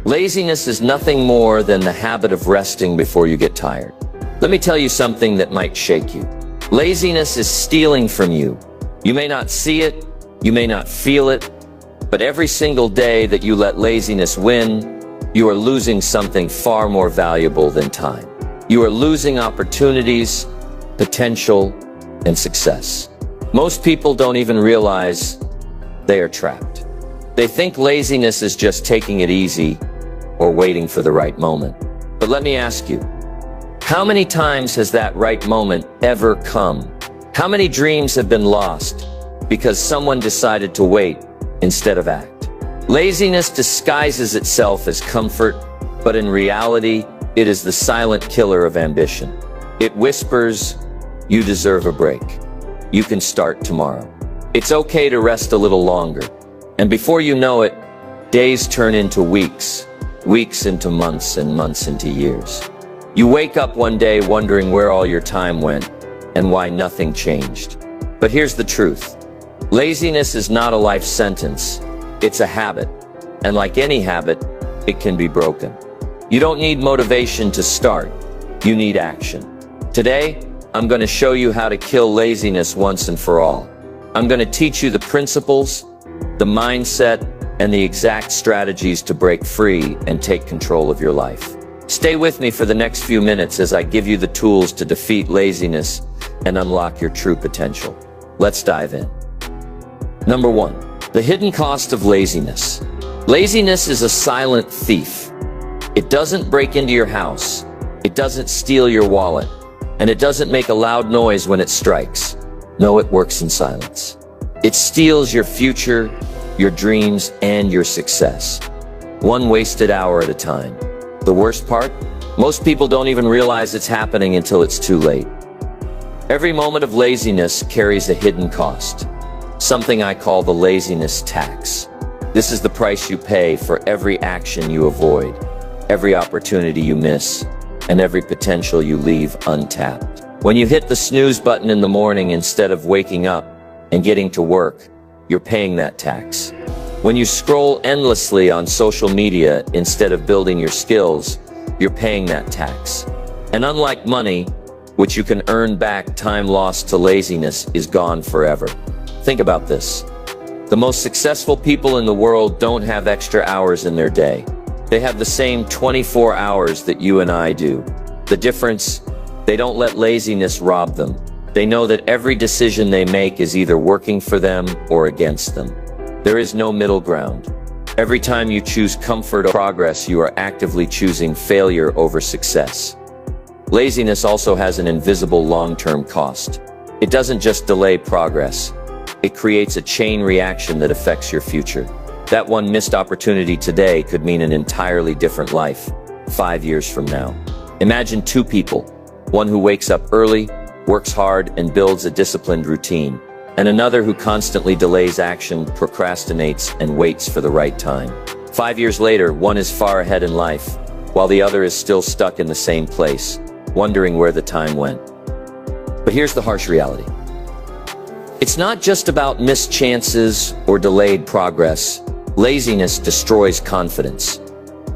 Laziness is nothing more than the habit of resting before you get tired. Let me tell you something that might shake you. Laziness is stealing from you. You may not see it, you may not feel it, but every single day that you let laziness win, you are losing something far more valuable than time. You are losing opportunities, potential, and success. Most people don't even realize they are trapped. They think laziness is just taking it easy or waiting for the right moment. But let me ask you, how many times has that right moment ever come? How many dreams have been lost because someone decided to wait instead of act? Laziness disguises itself as comfort, but in reality, it is the silent killer of ambition. It whispers, "You deserve a break. You can start tomorrow. It's okay to rest a little longer." And before you know it, days turn into weeks, weeks into months, and months into years. You wake up one day wondering where all your time went and why nothing changed. But here's the truth. Laziness is not a life sentence. It's a habit. And like any habit, it can be broken. You don't need motivation to start. You need action. Today, I'm going to show you how to kill laziness once and for all. I'm going to teach you the principles, the mindset, and the exact strategies to break free and take control of your life. Stay with me for the next few minutes as I give you the tools to defeat laziness and unlock your true potential. Let's dive in. Number 1, the hidden cost of laziness. Laziness is a silent thief. It doesn't break into your house. It doesn't steal your wallet. And it doesn't make a loud noise when it strikes. No, it works in silence. It steals your future, your dreams, and your success. One wasted hour at a time. The worst part? Most people don't even realize it's happening until it's too late. Every moment of laziness carries a hidden cost. Something I call the laziness tax. This is the price you pay for every action you avoid, every opportunity you miss, and every potential you leave untapped. When you hit the snooze button in the morning instead of waking up and getting to work, you're paying that tax. When you scroll endlessly on social media instead of building your skills, you're paying that tax. And unlike money, which you can earn back, time lost to laziness is gone forever. Think about this. The most successful people in the world don't have extra hours in their day. They have the same 24 hours that you and I do. The difference, they don't let laziness rob them. They know that every decision they make is either working for them or against them. There is no middle ground. Every time you choose comfort or progress, you are actively choosing failure over success. Laziness also has an invisible long-term cost. It doesn't just delay progress. It creates a chain reaction that affects your future. That one missed opportunity today could mean an entirely different life 5 years from now. Imagine 2 people, one who wakes up early, works hard, and builds a disciplined routine, and another who constantly delays action, procrastinates, and waits for the right time. 5 years later, one is far ahead in life, while the other is still stuck in the same place, wondering where the time went. But here's the harsh reality. It's not just about missed chances or delayed progress. Laziness destroys confidence.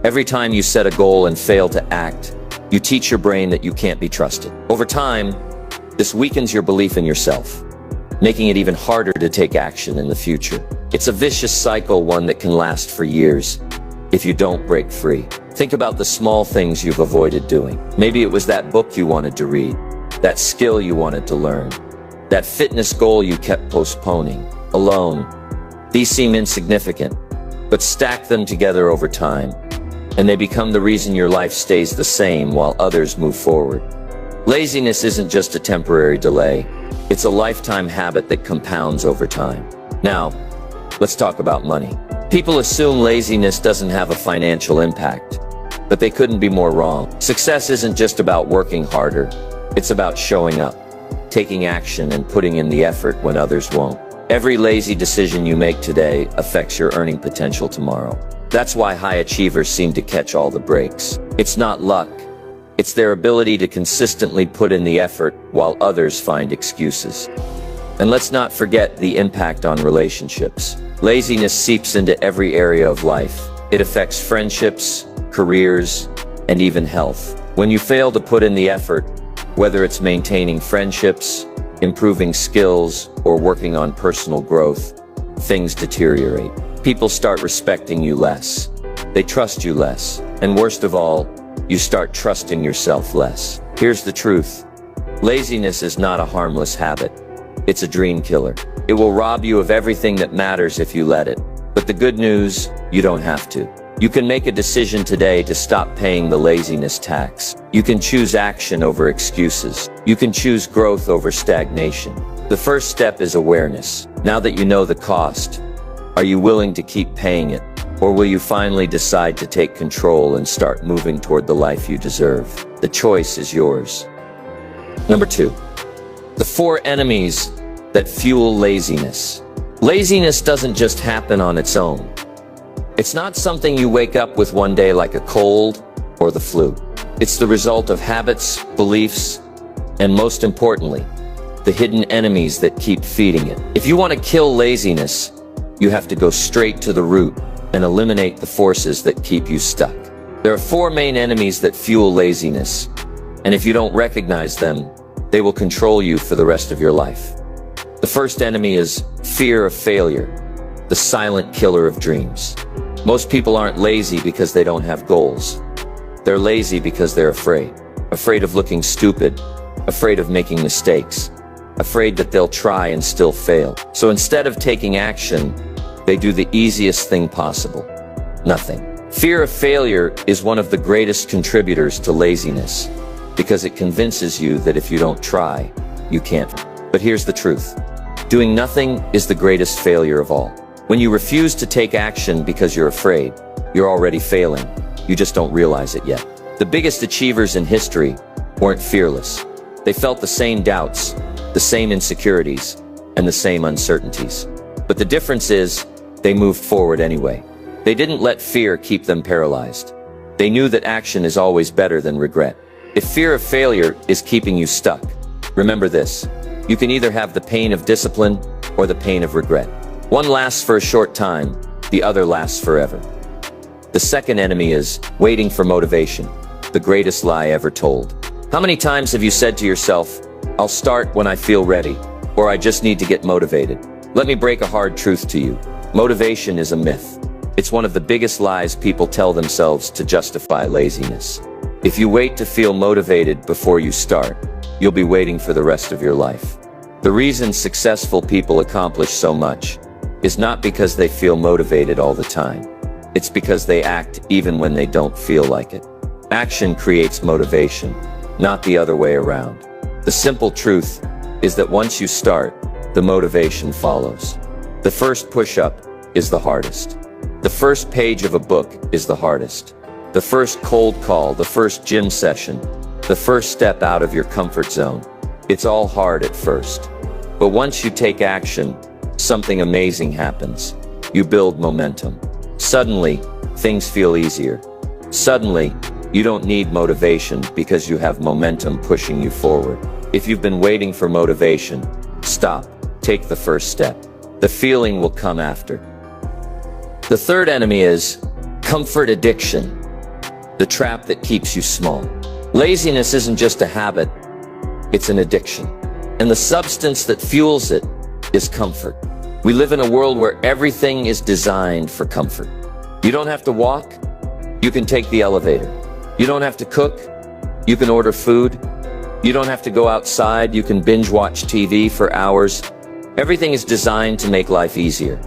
Every time you set a goal and fail to act, you teach your brain that you can't be trusted. Over time, this weakens your belief in yourself, making it even harder to take action in the future. It's a vicious cycle, one that can last for years if you don't break free. Think about the small things you've avoided doing. Maybe it was that book you wanted to read, that skill you wanted to learn, that fitness goal you kept postponing. Alone, these seem insignificant, but stack them together over time, and they become the reason your life stays the same while others move forward. Laziness isn't just a temporary delay. It's a lifetime habit that compounds over time. Now, let's talk about money. People assume laziness doesn't have a financial impact, but they couldn't be more wrong. Success isn't just about working harder. It's about showing up, taking action, and putting in the effort when others won't. Every lazy decision you make today affects your earning potential tomorrow. That's why high achievers seem to catch all the breaks. It's not luck. It's their ability to consistently put in the effort while others find excuses. And let's not forget the impact on relationships. Laziness seeps into every area of life. It affects friendships, careers, and even health. When you fail to put in the effort, whether it's maintaining friendships, improving skills, or working on personal growth, things deteriorate. People start respecting you less. They trust you less. And worst of all, you start trusting yourself less. Here's the truth. Laziness is not a harmless habit. It's a dream killer. It will rob you of everything that matters if you let it. But the good news, you don't have to. You can make a decision today to stop paying the laziness tax. You can choose action over excuses. You can choose growth over stagnation. The first step is awareness. Now that you know the cost, are you willing to keep paying it? Or will you finally decide to take control and start moving toward the life you deserve? The choice is yours. Number 2, the 4 enemies that fuel laziness. Laziness doesn't just happen on its own. It's not something you wake up with one day like a cold or the flu. It's the result of habits, beliefs, and most importantly, the hidden enemies that keep feeding it. If you want to kill laziness, you have to go straight to the root and eliminate the forces that keep you stuck. There are 4 main enemies that fuel laziness, and if you don't recognize them, they will control you for the rest of your life. The first enemy is fear of failure, the silent killer of dreams. Most people aren't lazy because they don't have goals. They're lazy because they're afraid. Afraid of looking stupid, afraid of making mistakes, afraid that they'll try and still fail. So instead of taking action, they do the easiest thing possible: nothing. Fear of failure is one of the greatest contributors to laziness because it convinces you that if you don't try, you can't. But here's the truth. Doing nothing is the greatest failure of all. When you refuse to take action because you're afraid, you're already failing. You just don't realize it yet. The biggest achievers in history weren't fearless. They felt the same doubts, the same insecurities, and the same uncertainties. But the difference is, they moved forward anyway. They didn't let fear keep them paralyzed. They knew that action is always better than regret. If fear of failure is keeping you stuck, remember this: you can either have the pain of discipline or the pain of regret. One lasts for a short time, the other lasts forever. The second enemy is waiting for motivation, the greatest lie ever told. How many times have you said to yourself, "I'll start when I feel ready," or "I just need to get motivated"? Let me break a hard truth to you. Motivation is a myth. It's one of the biggest lies people tell themselves to justify laziness. If you wait to feel motivated before you start, you'll be waiting for the rest of your life. The reason successful people accomplish so much is not because they feel motivated all the time. It's because they act even when they don't feel like it. Action creates motivation, not the other way around. The simple truth is that once you start, the motivation follows. The first push-up is the hardest. The first page of a book is the hardest. The first cold call, the first gym session, the first step out of your comfort zone. It's all hard at first. But once you take action, something amazing happens. You build momentum. Suddenly, things feel easier. Suddenly, you don't need motivation because you have momentum pushing you forward. If you've been waiting for motivation, stop. Take the first step. The feeling will come after. The third enemy is comfort addiction, the trap that keeps you small. Laziness isn't just a habit, it's an addiction. And the substance that fuels it is comfort. We live in a world where everything is designed for comfort. You don't have to walk, you can take the elevator. You don't have to cook, you can order food. You don't have to go outside, you can binge watch TV for hours. Everything is designed to make life easier.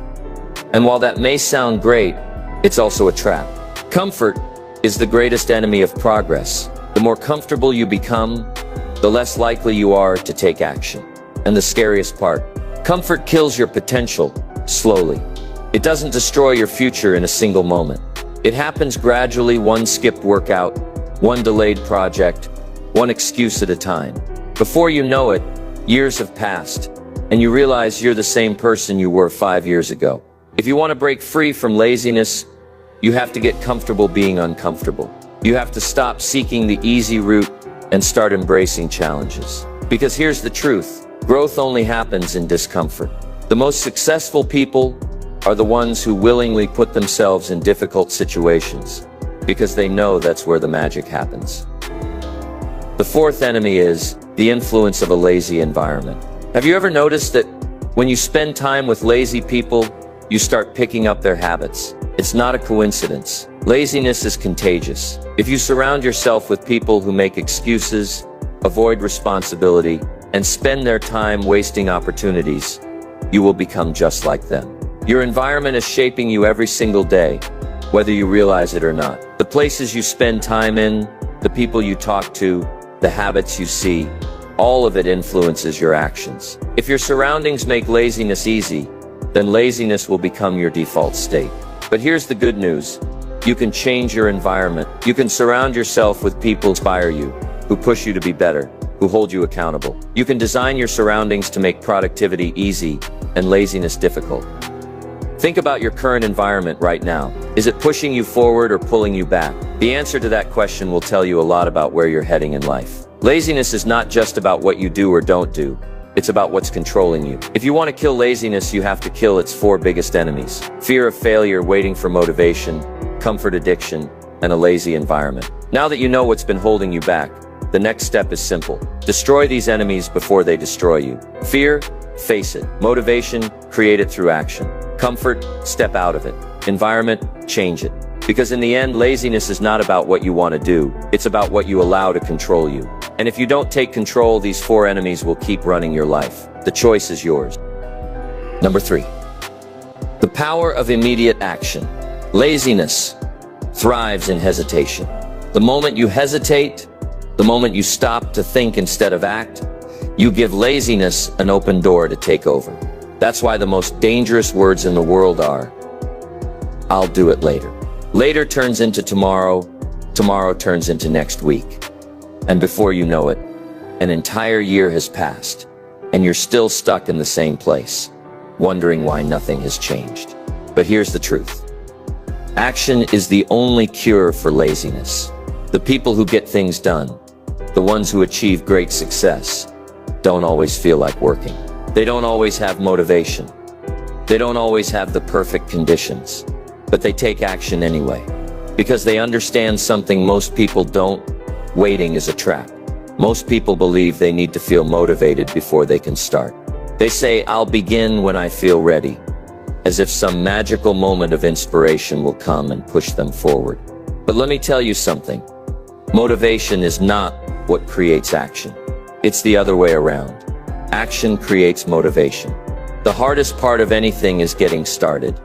And while that may sound great, it's also a trap. Comfort is the greatest enemy of progress. The more comfortable you become, the less likely you are to take action. And the scariest part, comfort kills your potential slowly. It doesn't destroy your future in a single moment. It happens gradually, one skipped workout, one delayed project, one excuse at a time. Before you know it, years have passed, and you realize you're the same person you were 5 years ago. If you want to break free from laziness, you have to get comfortable being uncomfortable. You have to stop seeking the easy route and start embracing challenges. Because here's the truth, growth only happens in discomfort. The most successful people are the ones who willingly put themselves in difficult situations because they know that's where the magic happens. The fourth enemy is the influence of a lazy environment. Have you ever noticed that when you spend time with lazy people, you start picking up their habits? It's not a coincidence. Laziness is contagious. If you surround yourself with people who make excuses, avoid responsibility, and spend their time wasting opportunities, you will become just like them. Your environment is shaping you every single day, whether you realize it or not. The places you spend time in, the people you talk to, the habits you see, all of it influences your actions. If your surroundings make laziness easy, then laziness will become your default state. But here's the good news. You can change your environment. You can surround yourself with people who inspire you, who push you to be better, who hold you accountable. You can design your surroundings to make productivity easy and laziness difficult. Think about your current environment right now. Is it pushing you forward or pulling you back? The answer to that question will tell you a lot about where you're heading in life. Laziness is not just about what you do or don't do. It's about what's controlling you. If you want to kill laziness, you have to kill its four biggest enemies: fear of failure, waiting for motivation, comfort addiction, and a lazy environment. Now that you know what's been holding you back, the next step is simple. Destroy these enemies before they destroy you. Fear, face it. Motivation, create it through action. Comfort, step out of it. Environment, change it. Because in the end, laziness is not about what you want to do. It's about what you allow to control you. And if you don't take control, these four enemies will keep running your life. The choice is yours. Number 3. The power of immediate action. Laziness thrives in hesitation. The moment you hesitate, the moment you stop to think instead of act, you give laziness an open door to take over. That's why the most dangerous words in the world are, "I'll do it later." Later turns into tomorrow, tomorrow turns into next week. And before you know it, an entire year has passed, and you're still stuck in the same place, wondering why nothing has changed. But here's the truth. Action is the only cure for laziness. The people who get things done, the ones who achieve great success, don't always feel like working. They don't always have motivation. They don't always have the perfect conditions, but they take action anyway. Because they understand something most people don't. Waiting is a trap. Most people believe they need to feel motivated before they can start. They say, "I'll begin when I feel ready," as if some magical moment of inspiration will come and push them forward. But let me tell you something. Motivation is not what creates action. It's the other way around. Action creates motivation. The hardest part of anything is getting started.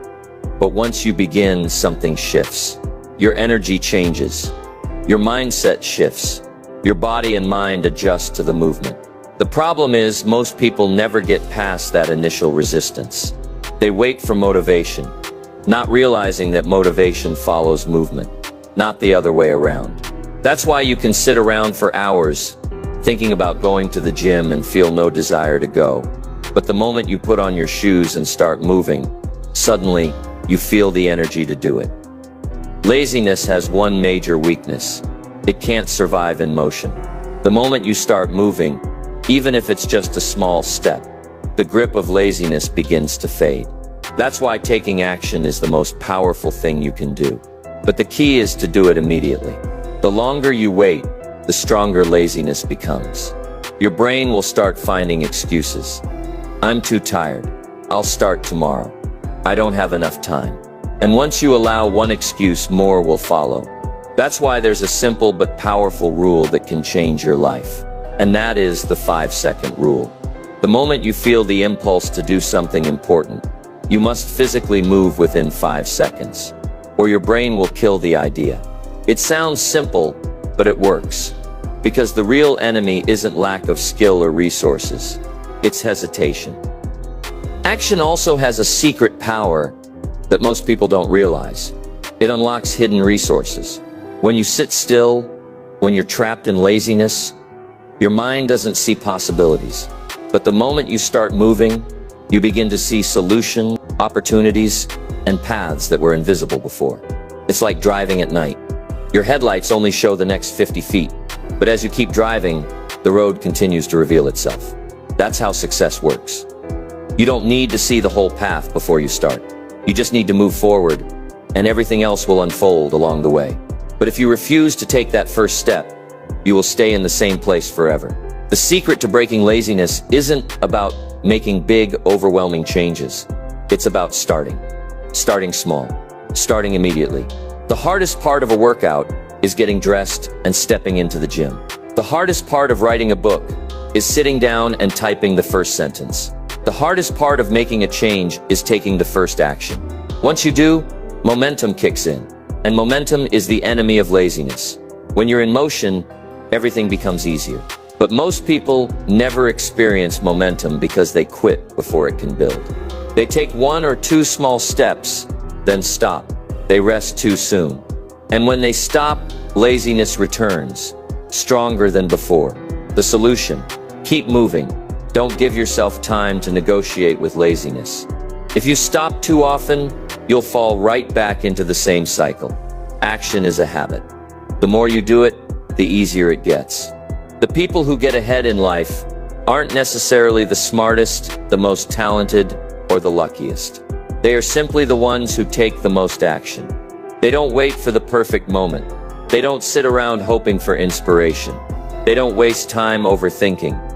But once you begin, something shifts. Your energy changes. Your mindset shifts. Your body and mind adjust to the movement. The problem is, most people never get past that initial resistance. They wait for motivation, not realizing that motivation follows movement, not the other way around. That's why you can sit around for hours, thinking about going to the gym and feel no desire to go. But the moment you put on your shoes and start moving, suddenly you feel the energy to do it. Laziness has one major weakness. It can't survive in motion. The moment you start moving, even if it's just a small step, the grip of laziness begins to fade. That's why taking action is the most powerful thing you can do. But the key is to do it immediately. The longer you wait, the stronger laziness becomes. Your brain will start finding excuses. "I'm too tired. I'll start tomorrow. I don't have enough time." And once you allow one excuse, more will follow. That's why there's a simple but powerful rule that can change your life. And that is the 5-second rule. The moment you feel the impulse to do something important, you must physically move within 5 seconds, or your brain will kill the idea. It sounds simple, but it works. Because the real enemy isn't lack of skill or resources. It's hesitation. Action also has a secret power that most people don't realize. It unlocks hidden resources. When you sit still, when you're trapped in laziness, your mind doesn't see possibilities. But the moment you start moving, you begin to see solutions, opportunities, and paths that were invisible before. It's like driving at night. Your headlights only show the next 50 feet. But as you keep driving, the road continues to reveal itself. That's how success works. You don't need to see the whole path before you start. You just need to move forward, and everything else will unfold along the way. But if you refuse to take that first step, you will stay in the same place forever. The secret to breaking laziness isn't about making big, overwhelming changes. It's about starting. Starting small. Starting immediately. The hardest part of a workout is getting dressed and stepping into the gym. The hardest part of writing a book is sitting down and typing the first sentence. The hardest part of making a change is taking the first action. Once you do, momentum kicks in. And momentum is the enemy of laziness. When you're in motion, everything becomes easier. But most people never experience momentum because they quit before it can build. They take 1 or 2 small steps, then stop. They rest too soon. And when they stop, laziness returns, stronger than before. The solution: keep moving. Don't give yourself time to negotiate with laziness. If you stop too often, you'll fall right back into the same cycle. Action is a habit. The more you do it, the easier it gets. The people who get ahead in life aren't necessarily the smartest, the most talented, or the luckiest. They are simply the ones who take the most action. They don't wait for the perfect moment. They don't sit around hoping for inspiration. They don't waste time overthinking.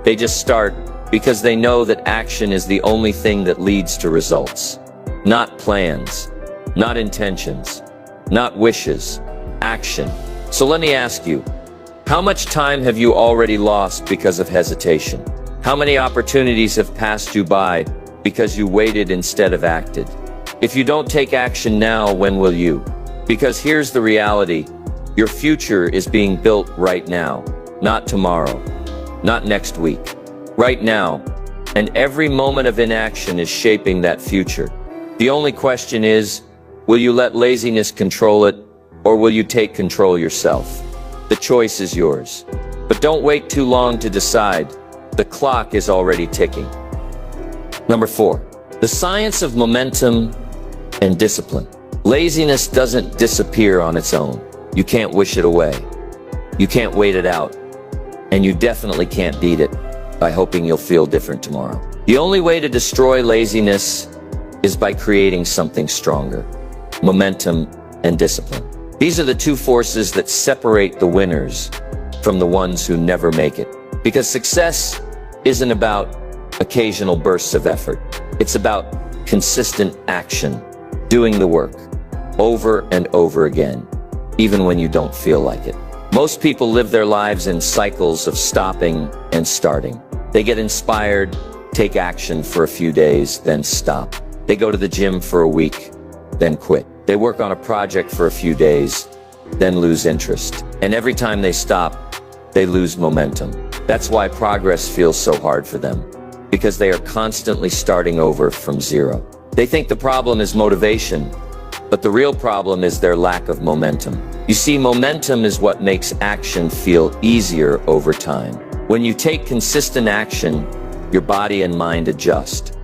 They just start because they know that action is the only thing that leads to results. Not plans, not intentions, not wishes, action. So let me ask you, how much time have you already lost because of hesitation? How many opportunities have passed you by because you waited instead of acted? If you don't take action now, when will you? Because here's the reality. Your future is being built right now, not tomorrow, not next week. Right now, and every moment of inaction is shaping that future. The only question is, will you let laziness control it, or will you take control yourself? The choice is yours. But don't wait too long to decide. The clock is already ticking. Number 4, the science of momentum and discipline. Laziness doesn't disappear on its own. You can't wish it away. You can't wait it out. And you definitely can't beat it by hoping you'll feel different tomorrow. The only way to destroy laziness is by creating something stronger: momentum and discipline. These are the two forces that separate the winners from the ones who never make it. Because success isn't about occasional bursts of effort. It's about consistent action, doing the work over and over again, even when you don't feel like it. Most people live their lives in cycles of stopping and starting. They get inspired, take action for a few days, then stop. They go to the gym for a week, then quit. They work on a project for a few days, then lose interest. And every time they stop, they lose momentum. That's why progress feels so hard for them, because they are constantly starting over from zero. They think the problem is motivation, but the real problem is their lack of momentum. You see, momentum is what makes action feel easier over time. When you take consistent action, your body and mind adjust.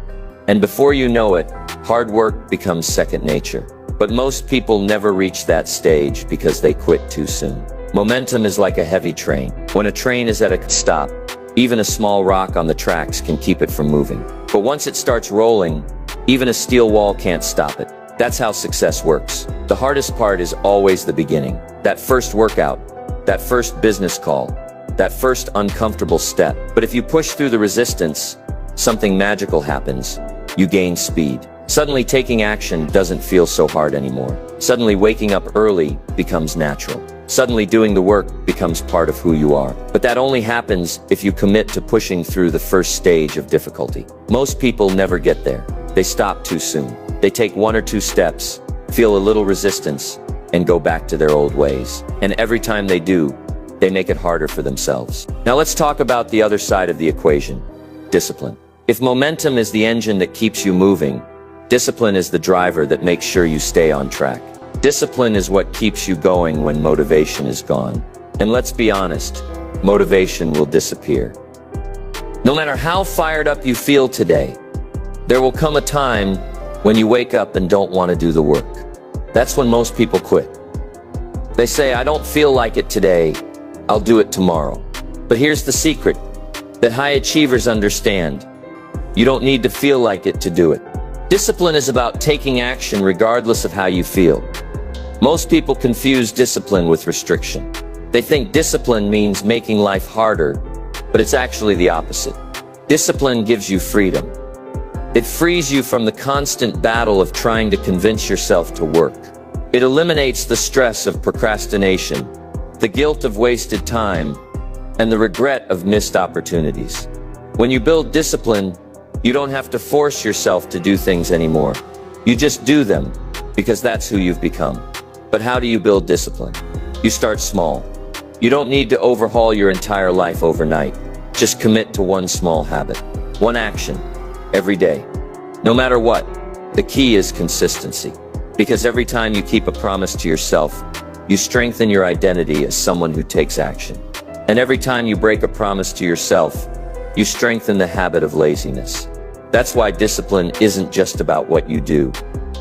And before you know it, hard work becomes second nature. But most people never reach that stage because they quit too soon. Momentum is like a heavy train. When a train is at a stop, even a small rock on the tracks can keep it from moving. But once it starts rolling, even a steel wall can't stop it. That's how success works. The hardest part is always the beginning. That first workout, that first business call, that first uncomfortable step. But if you push through the resistance, something magical happens. You gain speed. Suddenly taking action doesn't feel so hard anymore. Suddenly waking up early becomes natural. Suddenly doing the work becomes part of who you are. But that only happens if you commit to pushing through the first stage of difficulty. Most people never get there. They stop too soon. They take 1 or 2 steps, feel a little resistance, and go back to their old ways. And every time they do, they make it harder for themselves. Now let's talk about the other side of the equation: discipline. If momentum is the engine that keeps you moving, discipline is the driver that makes sure you stay on track. Discipline is what keeps you going when motivation is gone. And let's be honest, motivation will disappear. No matter how fired up you feel today, there will come a time when you wake up and don't want to do the work. That's when most people quit. They say, I don't feel like it today, I'll do it tomorrow. But here's the secret that high achievers understand. You don't need to feel like it to do it. Discipline is about taking action regardless of how you feel. Most people confuse discipline with restriction. They think discipline means making life harder, but it's actually the opposite. Discipline gives you freedom. It frees you from the constant battle of trying to convince yourself to work. It eliminates the stress of procrastination, the guilt of wasted time, and the regret of missed opportunities. When you build discipline, you don't have to force yourself to do things anymore. You just do them, because that's who you've become. But how do you build discipline? You start small. You don't need to overhaul your entire life overnight. Just commit to one small habit, one action, every day. No matter what, the key is consistency. Because every time you keep a promise to yourself, you strengthen your identity as someone who takes action. And every time you break a promise to yourself, you strengthen the habit of laziness. That's why discipline isn't just about what you do.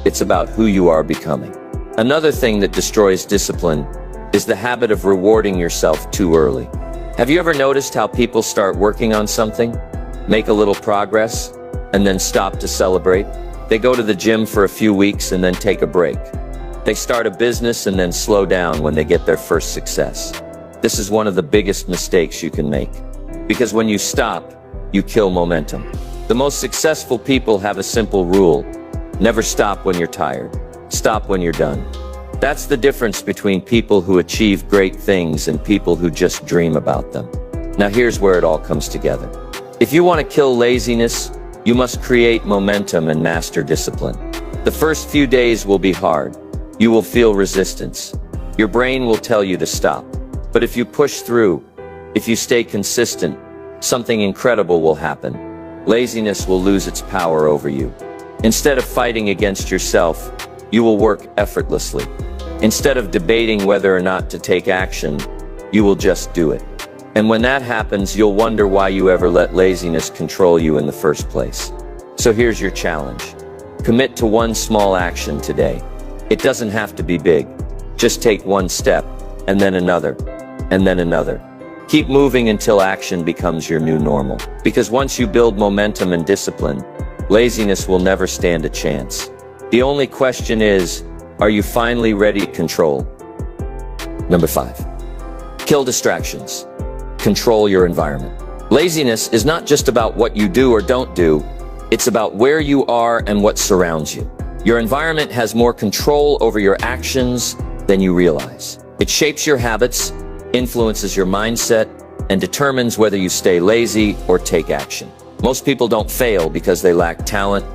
It's about who you are becoming. Another thing that destroys discipline is the habit of rewarding yourself too early. Have you ever noticed how people start working on something, make a little progress, and then stop to celebrate? They go to the gym for a few weeks and then take a break. They start a business and then slow down when they get their first success. This is one of the biggest mistakes you can make. Because when you stop, you kill momentum. The most successful people have a simple rule: never stop when you're tired. Stop when you're done. That's the difference between people who achieve great things and people who just dream about them. Now here's where it all comes together. If you want to kill laziness, you must create momentum and master discipline. The first few days will be hard. You will feel resistance. Your brain will tell you to stop. But if you push through, if you stay consistent, something incredible will happen. Laziness will lose its power over you. Instead of fighting against yourself, you will work effortlessly. Instead of debating whether or not to take action, you will just do it. And when that happens, you'll wonder why you ever let laziness control you in the first place. So here's your challenge. Commit to one small action today. It doesn't have to be big. Just take one step, and then another, and then another. Keep moving until action becomes your new normal. Because once you build momentum and discipline, laziness will never stand a chance. The only question is, are you finally ready to control? Number 5. Kill distractions. Control your environment. Laziness is not just about what you do or don't do. It's about where you are and what surrounds you. Your environment has more control over your actions than you realize. It shapes your habits, influences your mindset, and determines whether you stay lazy or take action. Most people don't fail because they lack talent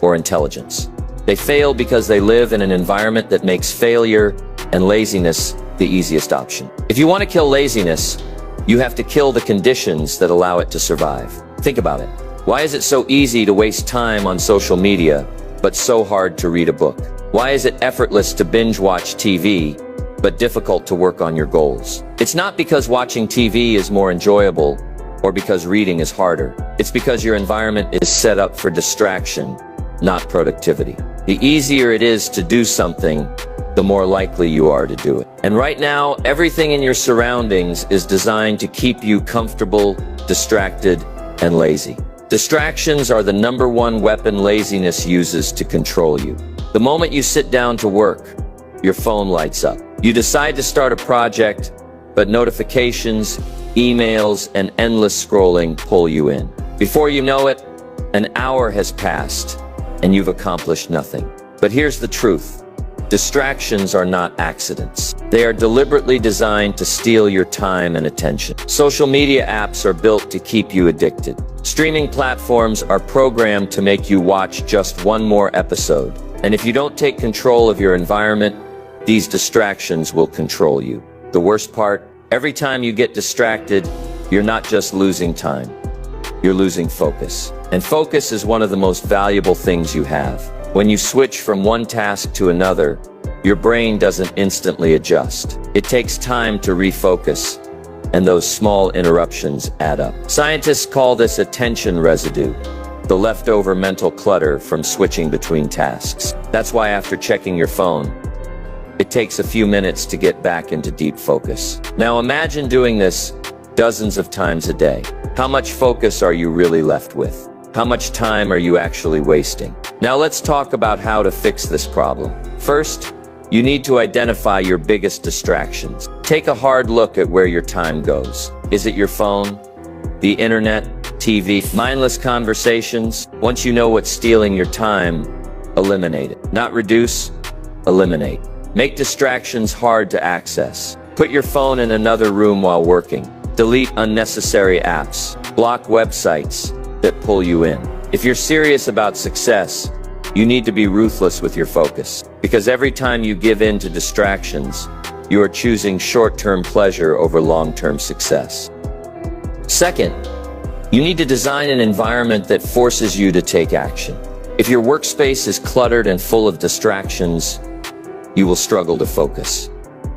or intelligence. They fail because they live in an environment that makes failure and laziness the easiest option. If you want to kill laziness, you have to kill the conditions that allow it to survive. Think about it. Why is it so easy to waste time on social media, but so hard to read a book? Why is it effortless to binge watch TV, but difficult to work on your goals? It's not because watching TV is more enjoyable or because reading is harder. It's because your environment is set up for distraction, not productivity. The easier it is to do something, the more likely you are to do it. And right now, everything in your surroundings is designed to keep you comfortable, distracted, and lazy. Distractions are the #1 weapon laziness uses to control you. The moment you sit down to work, your phone lights up. You decide to start a project, but notifications, emails, and endless scrolling pull you in. Before you know it, an hour has passed, and you've accomplished nothing. But here's the truth. Distractions are not accidents. They are deliberately designed to steal your time and attention. Social media apps are built to keep you addicted. Streaming platforms are programmed to make you watch just one more episode. And if you don't take control of your environment, these distractions will control you. The worst part, every time you get distracted, you're not just losing time. You're losing focus. And focus is one of the most valuable things you have. When you switch from one task to another, your brain doesn't instantly adjust. It takes time to refocus, and those small interruptions add up. Scientists call this attention residue, the leftover mental clutter from switching between tasks. That's why after checking your phone, it takes a few minutes to get back into deep focus. Now imagine doing this dozens of times a day. How much focus are you really left with? How much time are you actually wasting? Now let's talk about how to fix this problem. First, you need to identify your biggest distractions. Take a hard look at where your time goes. Is it your phone, the internet, TV, mindless conversations? Once you know what's stealing your time, eliminate it. Not reduce, eliminate. Make distractions hard to access. Put your phone in another room while working. Delete unnecessary apps. Block websites that pull you in. If you're serious about success, you need to be ruthless with your focus. Because every time you give in to distractions, you are choosing short-term pleasure over long-term success. Second, you need to design an environment that forces you to take action. If your workspace is cluttered and full of distractions, you will struggle to focus.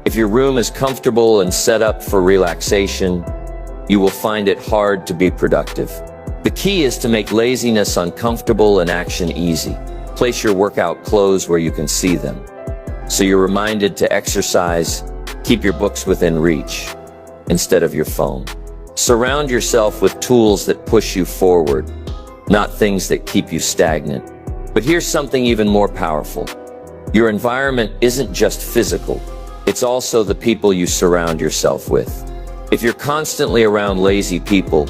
If your room is comfortable and set up for relaxation, you will find it hard to be productive. The key is to make laziness uncomfortable and action easy. Place your workout clothes where you can see them, so you're reminded to exercise. Keep your books within reach instead of your phone. Surround yourself with tools that push you forward, not things that keep you stagnant. But here's something even more powerful. Your environment isn't just physical, it's also the people you surround yourself with. If you're constantly around lazy people,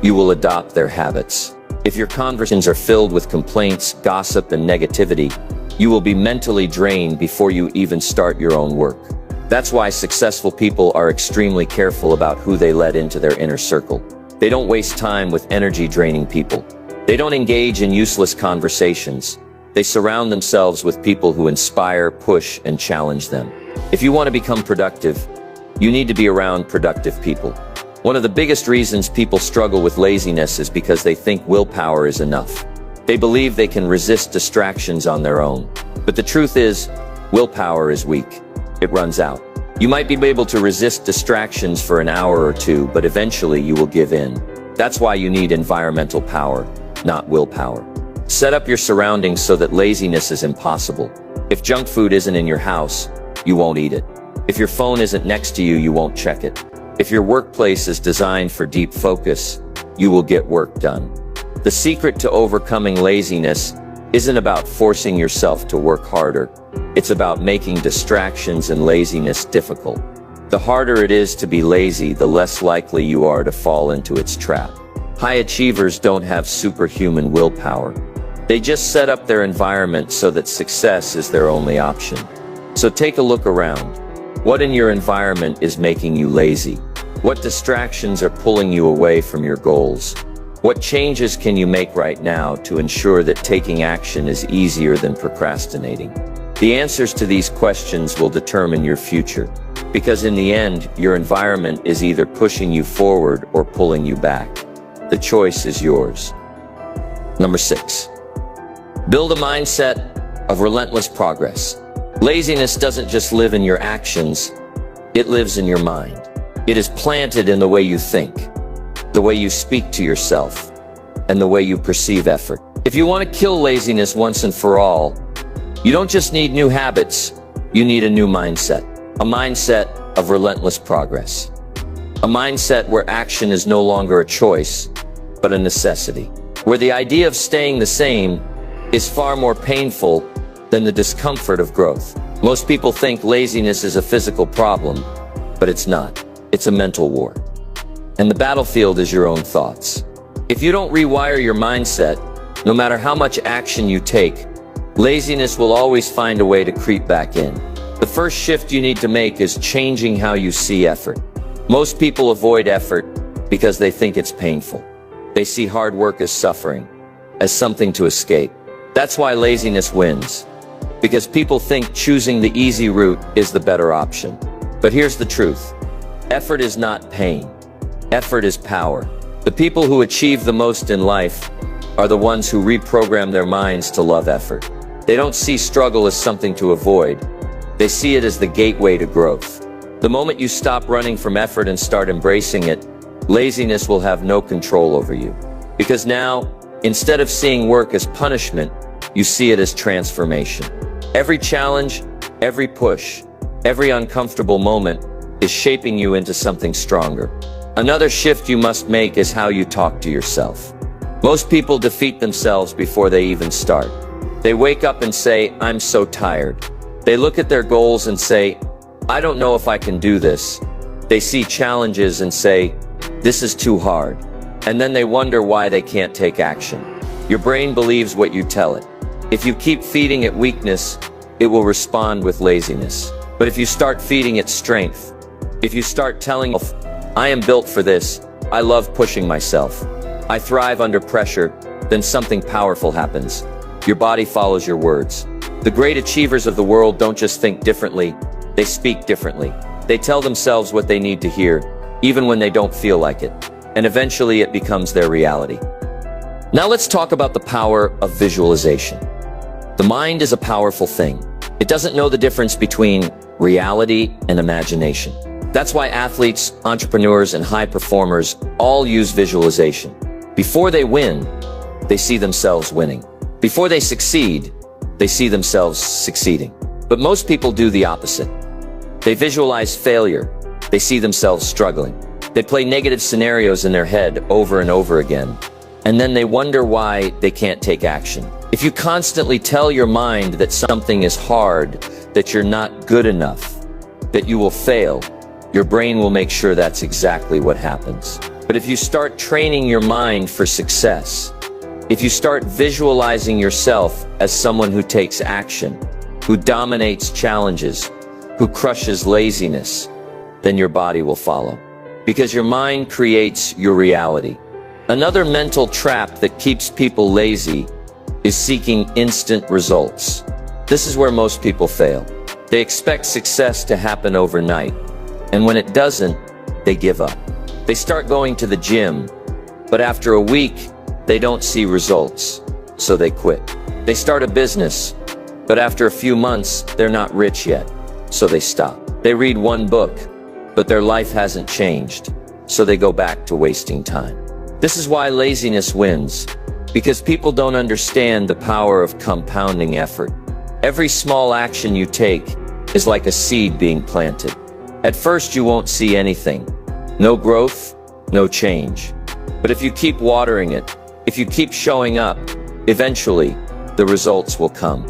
you will adopt their habits. If your conversations are filled with complaints, gossip, and negativity, you will be mentally drained before you even start your own work. That's why successful people are extremely careful about who they let into their inner circle. They don't waste time with energy-draining people. They don't engage in useless conversations. They surround themselves with people who inspire, push, and challenge them. If you want to become productive, you need to be around productive people. One of the biggest reasons people struggle with laziness is because they think willpower is enough. They believe they can resist distractions on their own. But the truth is, willpower is weak. It runs out. You might be able to resist distractions for an hour or two, but eventually you will give in. That's why you need environmental power, not willpower. Set up your surroundings so that laziness is impossible. If junk food isn't in your house, you won't eat it. If your phone isn't next to you, you won't check it. If your workplace is designed for deep focus, you will get work done. The secret to overcoming laziness isn't about forcing yourself to work harder. It's about making distractions and laziness difficult. The harder it is to be lazy, the less likely you are to fall into its trap. High achievers don't have superhuman willpower. They just set up their environment so that success is their only option. So take a look around. What in your environment is making you lazy? What distractions are pulling you away from your goals? What changes can you make right now to ensure that taking action is easier than procrastinating? The answers to these questions will determine your future, because in the end, your environment is either pushing you forward or pulling you back. The choice is yours. Number 6. Build a mindset of relentless progress. Laziness doesn't just live in your actions, it lives in your mind. It is planted in the way you think, the way you speak to yourself, and the way you perceive effort. If you want to kill laziness once and for all, you don't just need new habits, you need a new mindset. A mindset of relentless progress. A mindset where action is no longer a choice, but a necessity. Where the idea of staying the same is far more painful than the discomfort of growth. Most people think laziness is a physical problem, but it's not. It's a mental war. And the battlefield is your own thoughts. If you don't rewire your mindset, no matter how much action you take, laziness will always find a way to creep back in. The first shift you need to make is changing how you see effort. Most people avoid effort because they think it's painful. They see hard work as suffering, as something to escape. That's why laziness wins. Because people think choosing the easy route is the better option. But here's the truth. Effort is not pain. Effort is power. The people who achieve the most in life are the ones who reprogram their minds to love effort. They don't see struggle as something to avoid. They see it as the gateway to growth. The moment you stop running from effort and start embracing it, laziness will have no control over you. Because now, instead of seeing work as punishment, you see it as transformation. Every challenge, every push, every uncomfortable moment is shaping you into something stronger. Another shift you must make is how you talk to yourself. Most people defeat themselves before they even start. They wake up and say, I'm so tired. They look at their goals and say, I don't know if I can do this. They see challenges and say, this is too hard. And then they wonder why they can't take action. Your brain believes what you tell it. If you keep feeding it weakness, it will respond with laziness. But if you start feeding it strength, if you start telling yourself, I am built for this, I love pushing myself, I thrive under pressure, then something powerful happens. Your body follows your words. The great achievers of the world don't just think differently, they speak differently. They tell themselves what they need to hear, even when they don't feel like it. And eventually it becomes their reality. Now let's talk about the power of visualization. The mind is a powerful thing. It doesn't know the difference between reality and imagination. That's why athletes, entrepreneurs, and high performers all use visualization. Before they win, they see themselves winning. Before they succeed, they see themselves succeeding. But most people do the opposite. They visualize failure. They see themselves struggling. They play negative scenarios in their head over and over again. And then they wonder why they can't take action. If you constantly tell your mind that something is hard, that you're not good enough, that you will fail, your brain will make sure that's exactly what happens. But if you start training your mind for success, if you start visualizing yourself as someone who takes action, who dominates challenges, who crushes laziness, then your body will follow. Because your mind creates your reality. Another mental trap that keeps people lazy is seeking instant results. This is where most people fail. They expect success to happen overnight. And when it doesn't, they give up. They start going to the gym, but after a week, they don't see results, so they quit. They start a business, but after a few months, they're not rich yet, so they stop. They read one book, but their life hasn't changed, so they go back to wasting time. This is why laziness wins, because people don't understand the power of compounding effort. Every small action you take is like a seed being planted. At first, you won't see anything. No growth, no change. But if you keep watering it, if you keep showing up, eventually, the results will come.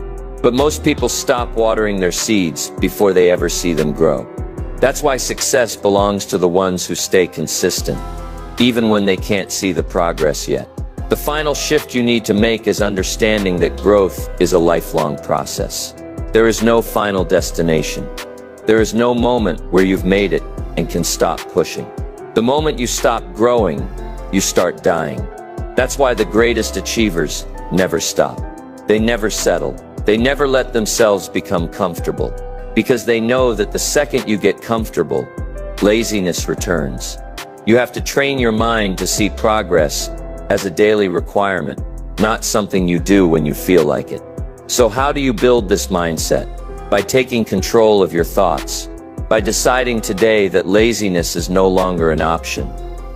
But most people stop watering their seeds before they ever see them grow. That's why success belongs to the ones who stay consistent, even when they can't see the progress yet. The final shift you need to make is understanding that growth is a lifelong process. There is no final destination. There is no moment where you've made it and can stop pushing. The moment you stop growing, you start dying. That's why the greatest achievers never stop. They never settle. They never let themselves become comfortable. Because they know that the second you get comfortable, laziness returns. You have to train your mind to see progress as a daily requirement, not something you do when you feel like it. So how do you build this mindset? By taking control of your thoughts. By deciding today that laziness is no longer an option.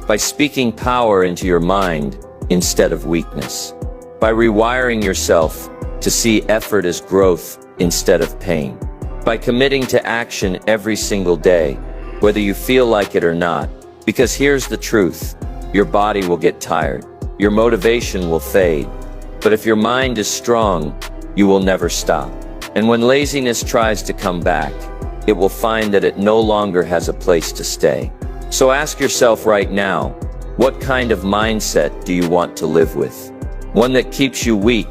By speaking power into your mind instead of weakness. By rewiring yourself to see effort as growth instead of pain. By committing to action every single day, whether you feel like it or not. Because here's the truth, your body will get tired. Your motivation will fade. But if your mind is strong, you will never stop. And when laziness tries to come back, it will find that it no longer has a place to stay. So ask yourself right now, what kind of mindset do you want to live with? One that keeps you weak,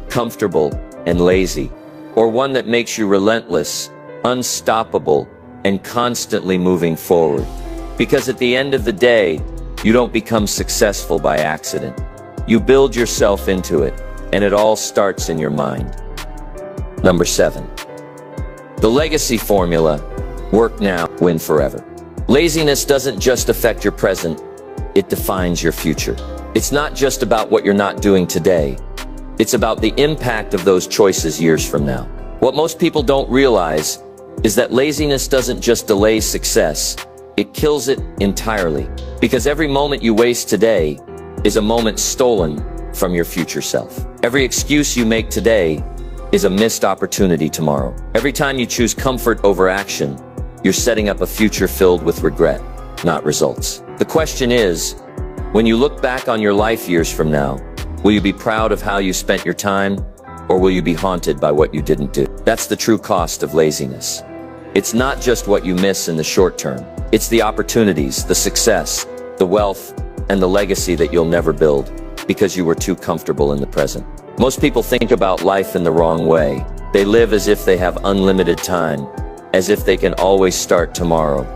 comfortable, and lazy? Or one that makes you relentless, unstoppable, and constantly moving forward? Because at the end of the day, you don't become successful by accident. You build yourself into it, and it all starts in your mind. Number 7. The legacy formula: work now, win forever. Laziness doesn't just affect your present, it defines your future. It's not just about what you're not doing today. It's about the impact of those choices years from now. What most people don't realize is that laziness doesn't just delay success, it kills it entirely. Because every moment you waste today is a moment stolen from your future self. Every excuse you make today is a missed opportunity tomorrow. Every time you choose comfort over action, you're setting up a future filled with regret, not results. The question is, when you look back on your life years from now, will you be proud of how you spent your time? or will you be haunted by what you didn't do? That's the true cost of laziness. It's not just what you miss in the short term. It's the opportunities, the success, the wealth, and the legacy that you'll never build because you were too comfortable in the present. Most people think about life in the wrong way. They live as if they have unlimited time, as if they can always start tomorrow,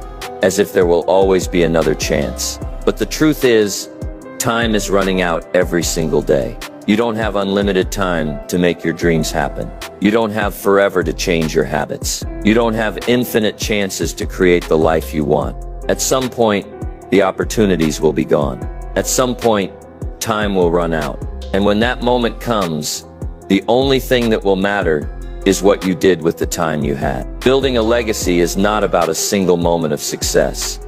as if there will always be another chance. But the truth is, time is running out every single day. You don't have unlimited time to make your dreams happen. You don't have forever to change your habits. You don't have infinite chances to create the life you want. At some point, the opportunities will be gone. At some point, time will run out. And when that moment comes, the only thing that will matter is what you did with the time you had. Building a legacy is not about a single moment of success.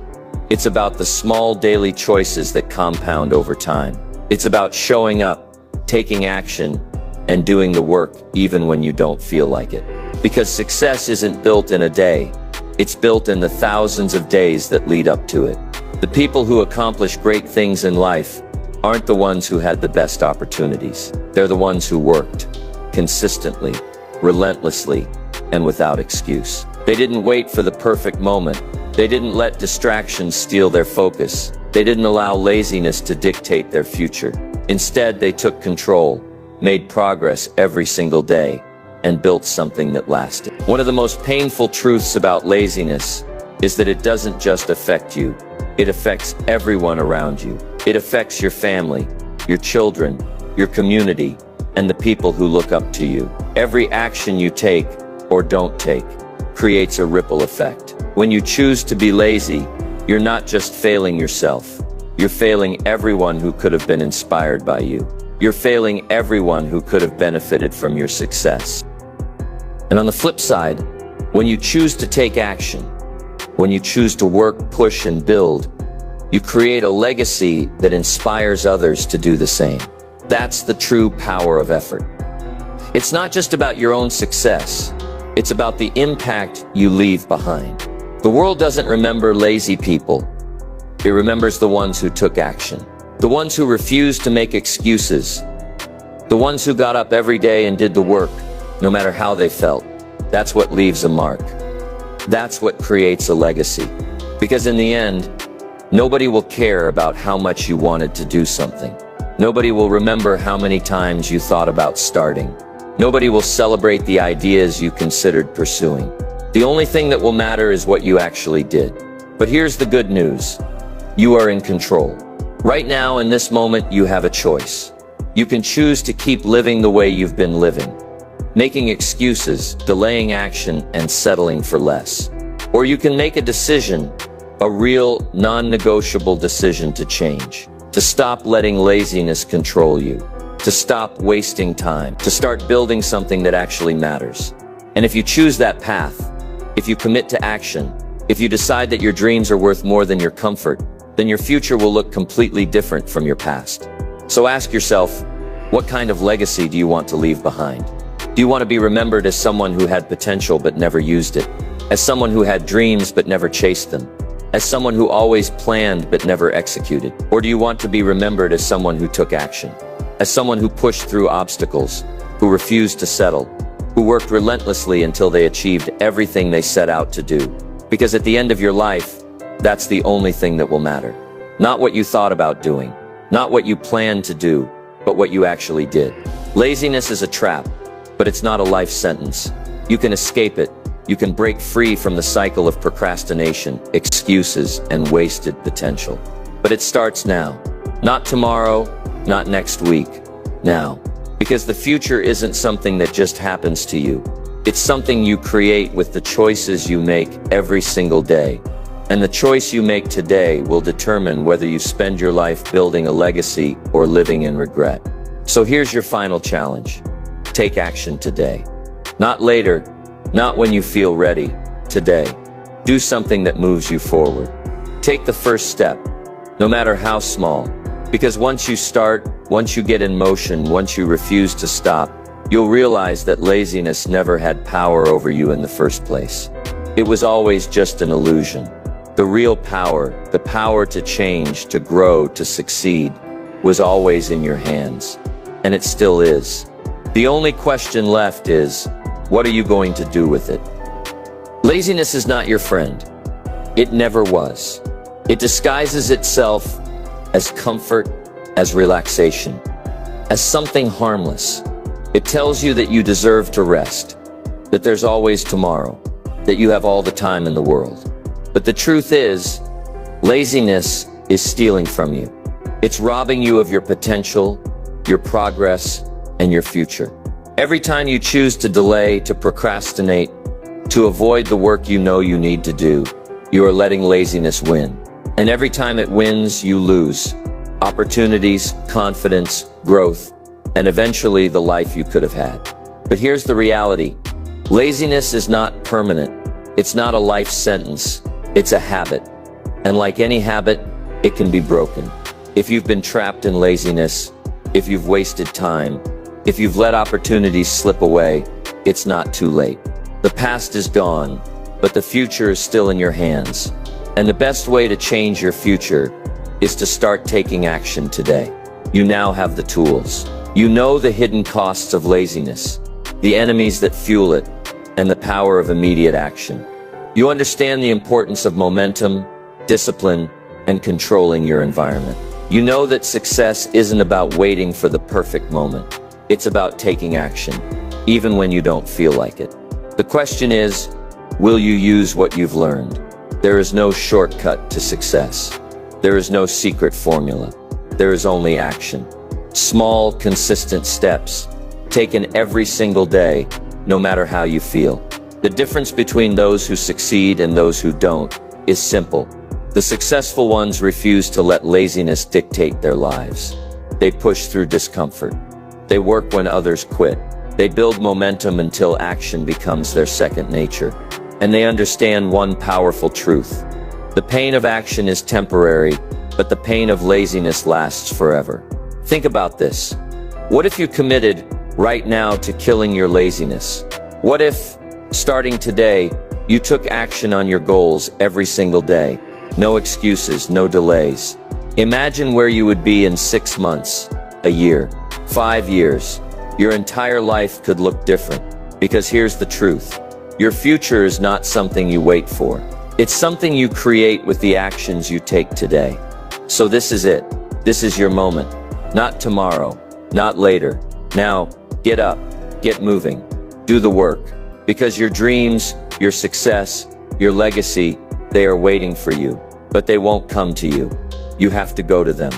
It's about the small daily choices that compound over time. It's about showing up, taking action, and doing the work even when you don't feel like it. Because success isn't built in a day. It's built in the thousands of days that lead up to it. The people who accomplish great things in life aren't the ones who had the best opportunities. They're the ones who worked consistently, relentlessly, and without excuse. They didn't wait for the perfect moment. They didn't let distractions steal their focus. They didn't allow laziness to dictate their future. Instead, they took control, made progress every single day, and built something that lasted. One of the most painful truths about laziness is that it doesn't just affect you. It affects everyone around you. It affects your family, your children, your community, and the people who look up to you. Every action you take or don't take creates a ripple effect. When you choose to be lazy, you're not just failing yourself. You're failing everyone who could have been inspired by you. You're failing everyone who could have benefited from your success. And on the flip side, when you choose to take action, when you choose to work, push, and build, you create a legacy that inspires others to do the same. That's the true power of effort. It's not just about your own success. It's about the impact you leave behind. The world doesn't remember lazy people. It remembers the ones who took action. The ones who refused to make excuses. The ones who got up every day and did the work, no matter how they felt. That's what leaves a mark. That's what creates a legacy. Because in the end, nobody will care about how much you wanted to do something. Nobody will remember how many times you thought about starting. Nobody will celebrate the ideas you considered pursuing. The only thing that will matter is what you actually did. But here's the good news. You are in control. Right now, in this moment, you have a choice. You can choose to keep living the way you've been living, making excuses, delaying action, and settling for less. Or you can make a decision, a real, non-negotiable decision to change, to stop letting laziness control you, to stop wasting time, to start building something that actually matters. And if you choose that path, if you commit to action, if you decide that your dreams are worth more than your comfort, then your future will look completely different from your past. So ask yourself, what kind of legacy do you want to leave behind? Do you want to be remembered as someone who had potential but never used it? As someone who had dreams but never chased them? As someone who always planned but never executed? Or do you want to be remembered as someone who took action? As someone who pushed through obstacles, who refused to settle, who worked relentlessly until they achieved everything they set out to do? Because at the end of your life, that's the only thing that will matter. Not what you thought about doing, not what you planned to do, but what you actually did. Laziness is a trap, but it's not a life sentence. You can escape it. You can break free from the cycle of procrastination, excuses, and wasted potential. But it starts now. Not tomorrow, not next week. Now. Because the future isn't something that just happens to you. It's something you create with the choices you make every single day. And the choice you make today will determine whether you spend your life building a legacy or living in regret. So here's your final challenge. Take action today. Not later, not when you feel ready. Today. Do something that moves you forward. Take the first step, no matter how small. Because once you start, once you get in motion, once you refuse to stop, you'll realize that laziness never had power over you in the first place. It was always just an illusion. The real power, the power to change, to grow, to succeed, was always in your hands. And it still is. The only question left is, what are you going to do with it? Laziness is not your friend. It never was. It disguises itself as comfort, as relaxation, as something harmless. It tells you that you deserve to rest, that there's always tomorrow, that you have all the time in the world. But the truth is, laziness is stealing from you. It's robbing you of your potential, your progress, and your future. Every time you choose to delay, to procrastinate, to avoid the work you know you need to do, you are letting laziness win. And every time it wins, you lose opportunities, confidence, growth, and eventually the life you could have had. But here's the reality. Laziness is not permanent. It's not a life sentence. It's a habit. And like any habit, it can be broken. If you've been trapped in laziness, if you've wasted time, if you've let opportunities slip away, it's not too late. The past is gone, but the future is still in your hands. And the best way to change your future is to start taking action today. You now have the tools. You know the hidden costs of laziness, the enemies that fuel it, and the power of immediate action. You understand the importance of momentum, discipline, and controlling your environment. You know that success isn't about waiting for the perfect moment. It's about taking action, even when you don't feel like it. The question is, will you use what you've learned? There is no shortcut to success. There is no secret formula. There is only action. Small, consistent steps, taken every single day, no matter how you feel. The difference between those who succeed and those who don't is simple. The successful ones refuse to let laziness dictate their lives. They push through discomfort. They work when others quit. They build momentum until action becomes their second nature. And they understand one powerful truth. The pain of action is temporary, but the pain of laziness lasts forever. Think about this. What if you committed right now to killing your laziness? What if, starting today, you took action on your goals every single day? No excuses, no delays. Imagine where you would be in 6 months, a year, 5 years. Your entire life could look different. Because here's the truth. Your future is not something you wait for. It's something you create with the actions you take today. So this is it. This is your moment. Not tomorrow, not later. Now, get up, get moving, do the work. Because your dreams, your success, your legacy, they are waiting for you. But they won't come to you. You have to go to them.